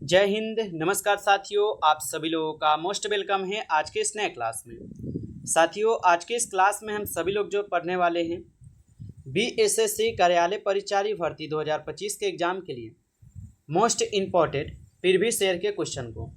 जय हिंद। नमस्कार साथियों, आप सभी लोगों का मोस्ट वेलकम है आज के इस नए क्लास में। साथियों, आज के इस क्लास में हम सभी लोग जो पढ़ने वाले हैं बीएसएससी कार्यालय परिचारी भर्ती 2025 के एग्जाम के लिए मोस्ट इम्पॉर्टेंट प्रीवियस ईयर के क्वेश्चन को,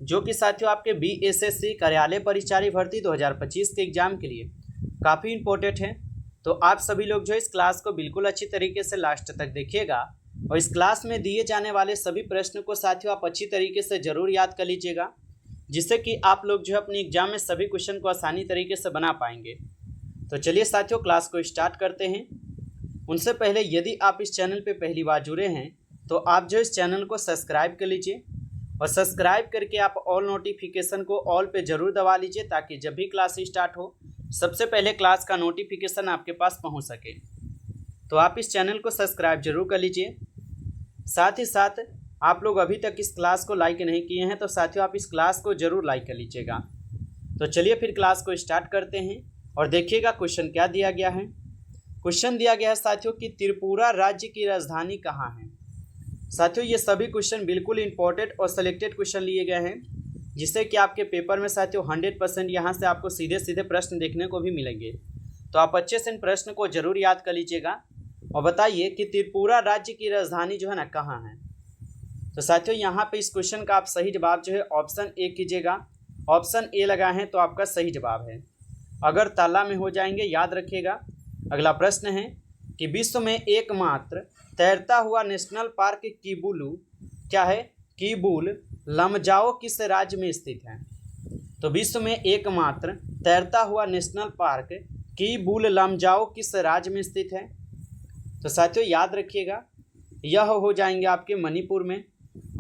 जो कि साथियों आपके बीएसएससी कार्यालय परिचारी भर्ती 2025 के एग्जाम के लिए काफ़ी इम्पोर्टेंट है। तो आप सभी लोग जो इस क्लास को बिल्कुल अच्छी तरीके से लास्ट तक देखिएगा और इस क्लास में दिए जाने वाले सभी प्रश्न को साथियों आप अच्छी तरीके से ज़रूर याद कर लीजिएगा, जिससे कि आप लोग जो है अपने एग्जाम में सभी क्वेश्चन को आसानी तरीके से बना पाएंगे। तो चलिए साथियों, क्लास को स्टार्ट करते हैं। उनसे पहले यदि आप इस चैनल पर पहली बार जुड़े हैं तो आप जो इस चैनल को सब्सक्राइब कर लीजिए और सब्सक्राइब करके आप ऑल नोटिफिकेशन को ऑल पे ज़रूर दबा लीजिए, ताकि जब भी क्लास स्टार्ट हो सबसे पहले क्लास का नोटिफिकेशन आपके पास पहुंच सके। तो आप इस चैनल को सब्सक्राइब जरूर कर लीजिए। साथ ही साथ आप लोग अभी तक इस क्लास को लाइक नहीं किए हैं तो साथियों आप इस क्लास को ज़रूर लाइक कर लीजिएगा। तो चलिए फिर क्लास को स्टार्ट करते हैं और देखिएगा क्वेश्चन क्या दिया गया है। क्वेश्चन दिया गया है साथियों कि त्रिपुरा राज्य की राजधानी कहाँ है। साथियों ये सभी क्वेश्चन बिल्कुल इंपॉर्टेंट और सिलेक्टेड क्वेश्चन लिए गए हैं, जिससे कि आपके पेपर में साथियों 100% यहाँ से आपको सीधे सीधे प्रश्न देखने को भी मिलेंगे। तो आप अच्छे से इन प्रश्न को जरूर याद कर लीजिएगा और बताइए कि त्रिपुरा राज्य की राजधानी जो है ना कहाँ है। तो साथियों यहाँ पे इस क्वेश्चन का आप सही जवाब जो है ऑप्शन ए कीजिएगा। ऑप्शन ए लगाए हैं तो आपका सही जवाब है। अगर ताला में हो जाएंगे याद रखिएगा। अगला प्रश्न है कि विश्व में एकमात्र तैरता हुआ नेशनल पार्क किबुलु क्या है। किबुल लमजाओ किस राज्य में स्थित है। तो विश्व में एकमात्र तैरता हुआ नेशनल पार्क किबुल लमजाओ किस राज्य में स्थित है। तो साथियों याद रखिएगा, यह हो जाएंगे आपके मणिपुर में।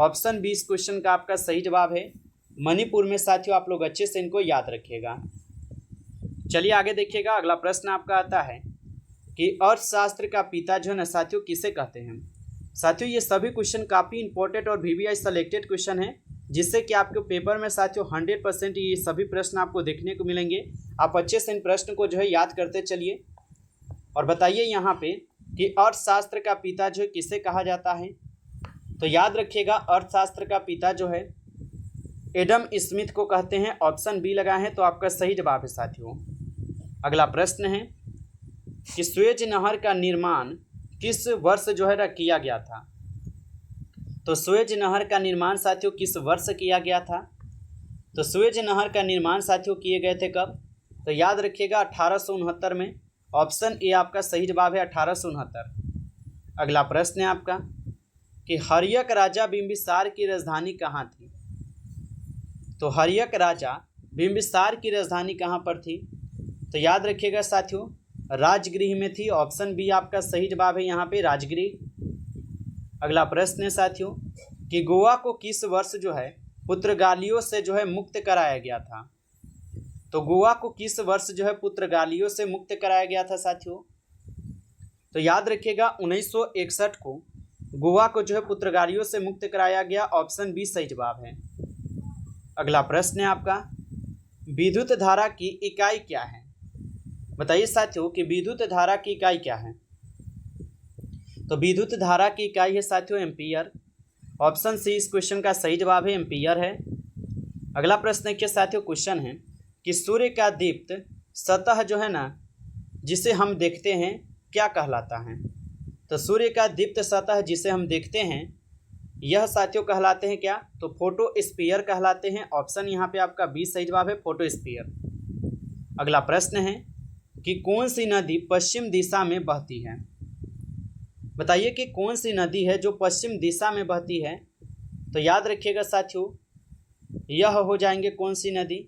ऑप्शन बी इस क्वेश्चन का आपका सही जवाब है, मणिपुर में। साथियों आप लोग अच्छे से इनको याद रखिएगा। चलिए आगे देखिएगा। अगला प्रश्न आपका आता है कि अर्थशास्त्र का पिता जो है ना साथियों किसे कहते हैं। साथियों ये सभी क्वेश्चन काफ़ी इंपॉर्टेंट और वीवीआई सेलेक्टेड क्वेश्चन है, जिससे कि आपके पेपर में साथियों 100% ये सभी प्रश्न आपको देखने को मिलेंगे। आप अच्छे से इन प्रश्न को जो है याद करते चलिए और बताइए यहाँ पे कि अर्थशास्त्र का पिता जो है किसे कहा जाता है। तो याद रखिएगा, अर्थशास्त्र का पिता जो है एडम स्मिथ को कहते हैं। ऑप्शन बी लगा है तो आपका सही जवाब है साथियों। अगला प्रश्न है कि सुएज नहर का निर्माण किस वर्ष जो है किया गया था। तो सुएज नहर का निर्माण साथियों किस वर्ष किया गया था। तो सुएज नहर का निर्माण साथियों किए गए थे कब। तो याद रखिएगा 1869 में। ऑप्शन ए आपका सही जवाब है 1869। अगला प्रश्न है आपका कि हर्यक राजा बिंबिसार की राजधानी कहाँ थी। तो हर्यक राजा बिंबिसार की राजधानी कहाँ पर थी। तो याद रखिएगा साथियों राजगृह में थी। ऑप्शन बी आपका सही जवाब है यहाँ पे राजगृह। अगला प्रश्न है साथियों कि गोवा को किस वर्ष जो है पुर्तगालियों से जो है मुक्त कराया गया था। तो गोवा को किस वर्ष जो है पुर्तगालियों से मुक्त कराया गया था साथियों। तो याद रखिएगा 1961 को गोवा को जो है पुर्तगालियों से मुक्त कराया गया। ऑप्शन बी सही जवाब है। अगला प्रश्न है आपका विद्युत धारा की इकाई क्या है। बताइए साथियों कि विद्युत धारा की इकाई क्या है। तो विद्युत धारा की इकाई है साथियों एम्पियर। ऑप्शन सी इस क्वेश्चन का सही जवाब है, एम्पियर है। अगला प्रश्न है कि साथियों क्वेश्चन है कि सूर्य का दीप्त सतह जो है ना जिसे हम देखते हैं क्या कहलाता है। तो सूर्य का दीप्त सतह जिसे हम देखते हैं यह साथियों कहलाते हैं क्या। तो फोटोस्फीयर कहलाते हैं। ऑप्शन यहाँ पे आपका बी सही जवाब है, फोटोस्फीयर। अगला प्रश्न है कि कौन सी नदी पश्चिम दिशा में बहती है। बताइए कि कौन सी नदी है जो पश्चिम दिशा में बहती है। तो याद रखिएगा साथियों यह हो जाएंगे कौन सी नदी।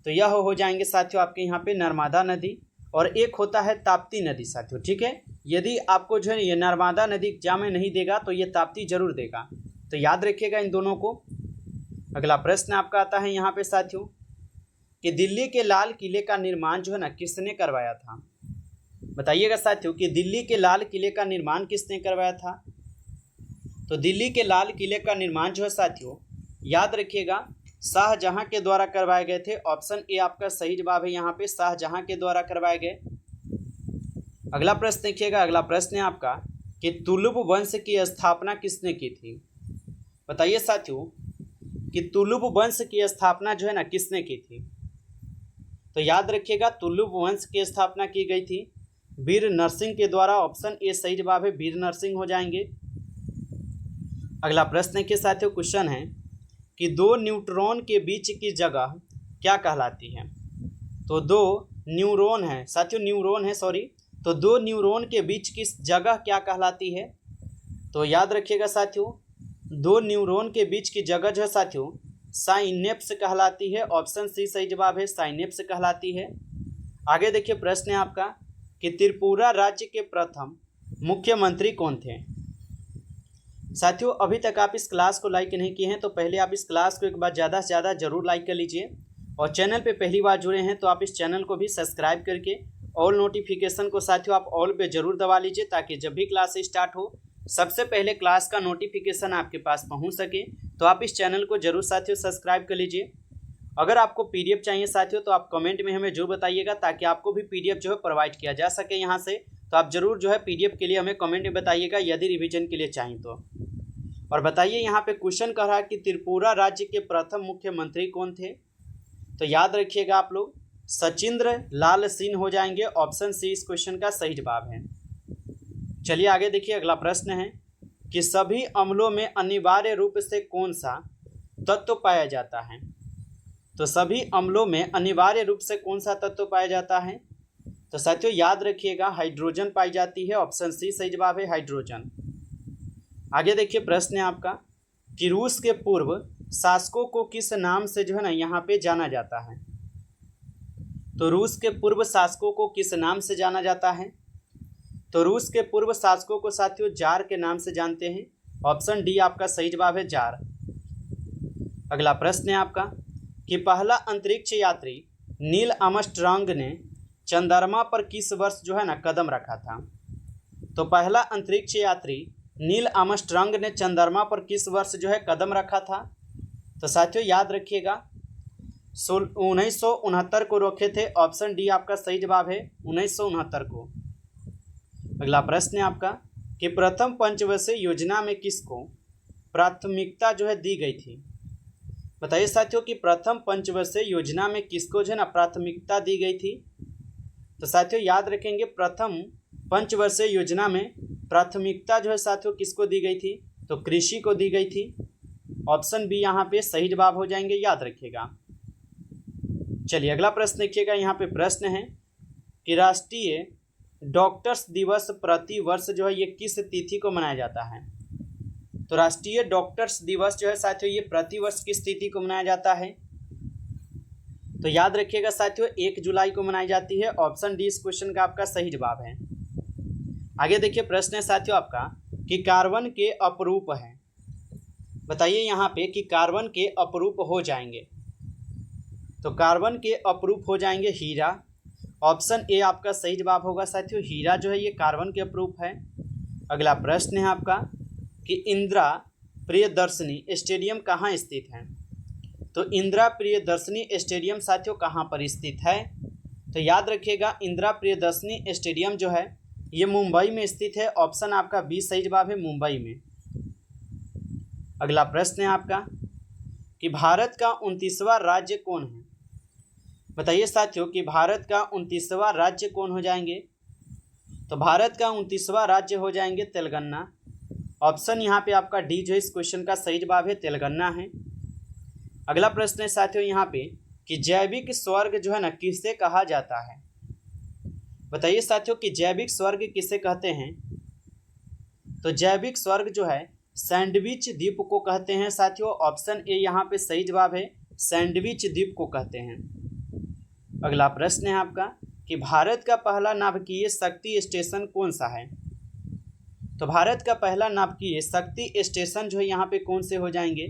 तो यह हो जाएंगे साथियों आपके यहाँ पे नर्मदा नदी, और एक होता है ताप्ती नदी साथियों। ठीक है, यदि आपको जो है ये नर्मदा नदी एग्जाम में नहीं देगा तो ये ताप्ती जरूर देगा, तो याद रखिएगा इन दोनों को। अगला प्रश्न आपका आता है यहाँ पे साथियों कि दिल्ली के लाल किले का निर्माण जो है ना किसने करवाया था। बताइएगा साथियों कि दिल्ली के लाल किले का निर्माण किसने करवाया था। तो दिल्ली के लाल किले का निर्माण जो है साथियों याद रखिएगा शाहजहां के द्वारा करवाए गए थे। ऑप्शन ए आपका सही जवाब है यहाँ पे, शाहजहां के द्वारा करवाए गए। अगला प्रश्न देखिएगा। अगला प्रश्न है आपका कि तुलुप वंश की स्थापना किसने की थी। बताइए साथियों कि तुलुब वंश की स्थापना जो है ना किसने की थी। तो याद रखिएगा तुलुब वंश की स्थापना की गई थी वीर नरसिंह के द्वारा। ऑप्शन ए सही जवाब है, वीर नरसिंह हो जाएंगे। अगला प्रश्न के साथियों क्वेश्चन है कि दो न्यूट्रॉन के बीच की जगह क्या कहलाती है। तो दो न्यूरॉन है साथियों, न्यूरॉन है सॉरी। तो दो न्यूरॉन के बीच की जगह क्या कहलाती है। तो याद रखिएगा साथियों, दो न्यूरॉन के बीच की जगह जो है साथियों साइनेप्स कहलाती है। ऑप्शन सी सही जवाब है, साइनेप्स कहलाती है। आगे देखिए प्रश्न है आपका कि त्रिपुरा राज्य के प्रथम मुख्यमंत्री कौन थे। साथियों अभी तक आप इस क्लास को लाइक नहीं किए हैं तो पहले आप इस क्लास को एक बार ज़्यादा से ज़्यादा जरूर लाइक कर लीजिए, और चैनल पे पहली बार जुड़े हैं तो आप इस चैनल को भी सब्सक्राइब करके ऑल नोटिफिकेशन को साथियों आप ऑल पे जरूर दबा लीजिए, ताकि जब भी क्लास स्टार्ट हो सबसे पहले क्लास का नोटिफिकेशन आपके पास पहुंच सके। तो आप इस चैनल को जरूर साथियों सब्सक्राइब कर लीजिए। अगर आपको पीडीएफ चाहिए साथियों तो आप कमेंट में हमें जरूर बताइएगा, ताकि आपको भी पीडीएफ जो है प्रोवाइड किया जा सके यहाँ से। तो आप जरूर जो है पीडीएफ के लिए हमें कमेंट में बताइएगा यदि रिवीजन के लिए चाहिए तो। और बताइए यहाँ पे क्वेश्चन कर रहा है कि त्रिपुरा राज्य के प्रथम मुख्यमंत्री कौन थे। तो याद रखिएगा आप लोग सचिंद्र लाल सिंह हो जाएंगे। ऑप्शन सी इस क्वेश्चन का सही जवाब है। चलिए आगे देखिए अगला प्रश्न है कि सभी अम्लों में अनिवार्य रूप से कौन सा तत्व पाया जाता है। तो सभी अम्लों में अनिवार्य रूप से कौन सा तत्व पाया जाता है। तो साथियों याद रखिएगा हाइड्रोजन पाई जाती है। ऑप्शन सी सही जवाब है, हाइड्रोजन। आगे देखिए प्रश्न है आपका कि रूस के पूर्व शासकों को किस नाम से जो है ना यहाँ पे जाना जाता है। तो रूस के पूर्व शासकों को किस नाम से जाना जाता है। तो रूस के पूर्व शासकों को साथियों जार के नाम से जानते हैं। ऑप्शन डी आपका सही जवाब है, जार। अगला प्रश्न है आपका कि पहला अंतरिक्ष यात्री नील आर्मस्ट्रांग ने चंद्रमा पर किस वर्ष जो है ना कदम रखा था। तो पहला अंतरिक्ष यात्री नील आर्मस्ट्रांग ने चंद्रमा पर किस वर्ष जो है कदम रखा था। तो साथियों याद रखिएगा 1969 को रखे थे। ऑप्शन डी आपका सही जवाब है, 1969 को। अगला प्रश्न है आपका कि प्रथम पंचवर्षीय योजना में किसको प्राथमिकता जो है दी गई थी। बताइए साथियों कि प्रथम पंचवर्षीय योजना में किसको जो है ना प्राथमिकता दी गई थी। तो साथियों याद रखेंगे प्रथम पंचवर्षीय योजना में प्राथमिकता जो है साथियों किसको दी गई थी। तो कृषि को दी गई थी। ऑप्शन बी यहाँ पे सही जवाब हो जाएंगे, याद रखिएगा। चलिए अगला प्रश्न देखिएगा। यहाँ पे प्रश्न है कि राष्ट्रीय डॉक्टर्स दिवस प्रति वर्ष जो है ये किस तिथि को मनाया जाता है। तो राष्ट्रीय डॉक्टर्स दिवस जो है साथियों ये प्रति वर्ष किस तिथि को मनाया जाता है। तो याद रखिएगा साथियों 1 जुलाई को मनाई जाती है। ऑप्शन डी इस क्वेश्चन का आपका सही जवाब है। आगे देखिए प्रश्न है साथियों आपका कि कार्बन के अपरूप हैं। बताइए यहाँ पे कि कार्बन के अपरूप हो जाएंगे। तो कार्बन के अपरूप हो जाएंगे हीरा। ऑप्शन ए आपका सही जवाब होगा साथियों, हीरा जो है ये कार्बन के अपरूप है। अगला प्रश्न है आपका कि इंदिरा प्रियदर्शनी स्टेडियम कहाँ स्थित है। तो इंदिरा प्रियदर्शनी स्टेडियम साथियों कहाँ पर स्थित है। तो याद रखिएगा इंदिरा प्रियदर्शनी स्टेडियम जो है ये मुंबई में स्थित है। ऑप्शन आपका बी सही जवाब है, मुंबई में। अगला प्रश्न है आपका कि भारत का 29वां राज्य कौन है। बताइए साथियों कि भारत का 29वां राज्य कौन हो जाएंगे। तो भारत का 29वां राज्य हो जाएंगे तेलंगाना। ऑप्शन यहाँ पे आपका डी जो इस क्वेश्चन का सही जवाब है, तेलंगाना है। अगला प्रश्न है साथियों यहाँ पे कि जैविक स्वर्ग जो है ना किसे कहा जाता है। बताइए साथियों कि जैविक स्वर्ग किसे कहते हैं। तो जैविक स्वर्ग जो है सैंडविच द्वीप को कहते हैं साथियों। ऑप्शन ए यहाँ पे सही जवाब है, सैंडविच द्वीप को कहते हैं। अगला प्रश्न है आपका कि भारत का पहला नाभिकीय शक्ति स्टेशन कौन सा है। तो भारत का पहला नाभिकीय शक्ति स्टेशन जो है यहाँ पे कौन से हो जाएंगे।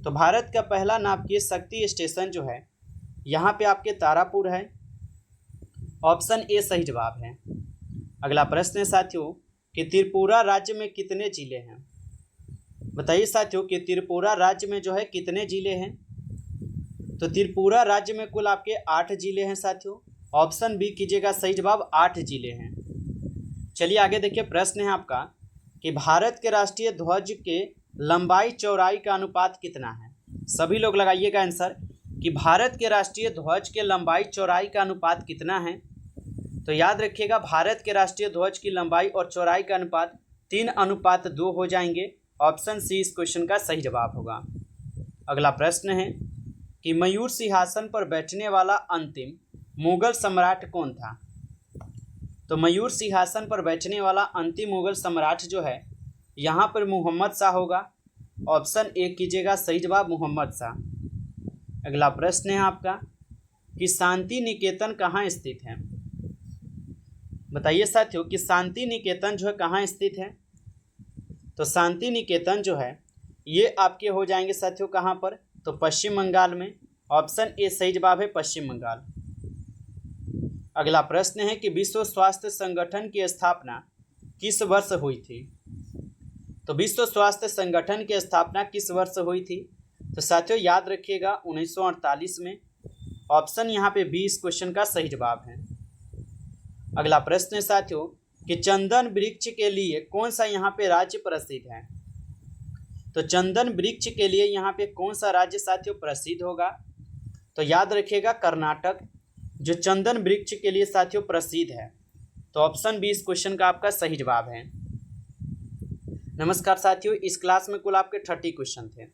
तो भारत का पहला नाभिकीय शक्ति स्टेशन जो है यहाँ पे आपके तारापुर है। ऑप्शन ए सही जवाब है। अगला प्रश्न है साथियों कि त्रिपुरा राज्य में कितने जिले हैं। बताइए साथियों कि त्रिपुरा राज्य में जो है कितने जिले हैं। तो त्रिपुरा राज्य में कुल आपके 8 जिले हैं साथियों। ऑप्शन बी कीजिएगा सही जवाब, 8 जिले हैं। चलिए आगे देखिए प्रश्न है आपका कि भारत के राष्ट्रीय ध्वज के लंबाई चौड़ाई का अनुपात कितना है? सभी लोग लगाइएगा आंसर कि भारत के राष्ट्रीय ध्वज के लंबाई चौड़ाई का अनुपात कितना है। तो याद रखिएगा भारत के राष्ट्रीय ध्वज की लंबाई और चौड़ाई का अनुपात 3:2 हो जाएंगे। ऑप्शन सी इस क्वेश्चन का सही जवाब होगा। अगला प्रश्न है कि मयूर सिंहासन पर बैठने वाला अंतिम मुगल सम्राट कौन था? तो मयूर सिंहासन पर बैठने वाला अंतिम मुगल सम्राट जो है यहाँ पर मोहम्मद शाह होगा। ऑप्शन ए कीजिएगा सही जवाब मोहम्मद शाह। अगला प्रश्न है आपका कि शांति निकेतन कहाँ स्थित है? बताइए साथियों कि शांति निकेतन जो है कहाँ स्थित है? तो शांति निकेतन जो है ये आपके हो जाएंगे साथियों कहाँ पर? तो पश्चिम बंगाल में। ऑप्शन ए सही जवाब है पश्चिम बंगाल। अगला प्रश्न है कि विश्व स्वास्थ्य संगठन की स्थापना किस वर्ष हुई थी? तो विश्व स्वास्थ्य संगठन की स्थापना किस वर्ष हुई थी? तो साथियों याद रखिएगा 1948 में। ऑप्शन यहाँ पे बी इस क्वेश्चन का सही जवाब है। अगला प्रश्न है साथियों कि चंदन वृक्ष के लिए कौन सा यहाँ पे राज्य प्रसिद्ध है? तो चंदन वृक्ष के लिए यहाँ पे कौन सा राज्य साथियों प्रसिद्ध होगा? तो याद रखिएगा कर्नाटक जो चंदन वृक्ष के लिए साथियों प्रसिद्ध है। तो ऑप्शन बी इस क्वेश्चन का आपका सही जवाब है। नमस्कार साथियों, इस क्लास में कुल आपके 30 क्वेश्चन थे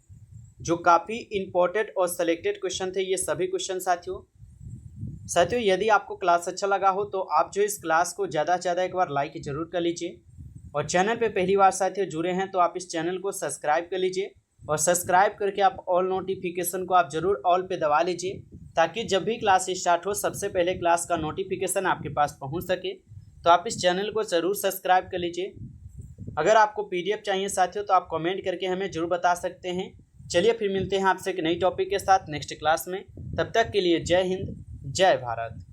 जो काफ़ी इंपॉर्टेंट और सेलेक्टेड क्वेश्चन थे। ये सभी क्वेश्चन साथियों यदि आपको क्लास अच्छा लगा हो तो आप जो इस क्लास को ज़्यादा से ज़्यादा एक बार लाइक जरूर कर लीजिए और चैनल पे पहली बार साथियों जुड़े हैं तो आप इस चैनल को सब्सक्राइब कर लीजिए और सब्सक्राइब करके आप ऑल नोटिफिकेशन को आप ज़रूर ऑल पे दबा लीजिए ताकि जब भी क्लास स्टार्ट हो सबसे पहले क्लास का नोटिफिकेशन आपके पास पहुंच सके। तो आप इस चैनल को ज़रूर सब्सक्राइब कर लीजिए। अगर आपको PDF चाहिए साथियों तो आप कमेंट करके हमें ज़रूर बता सकते हैं। चलिए फिर मिलते हैं आपसे एक नई टॉपिक के साथ नेक्स्ट क्लास में। तब तक के लिए जय हिंद, जय भारत।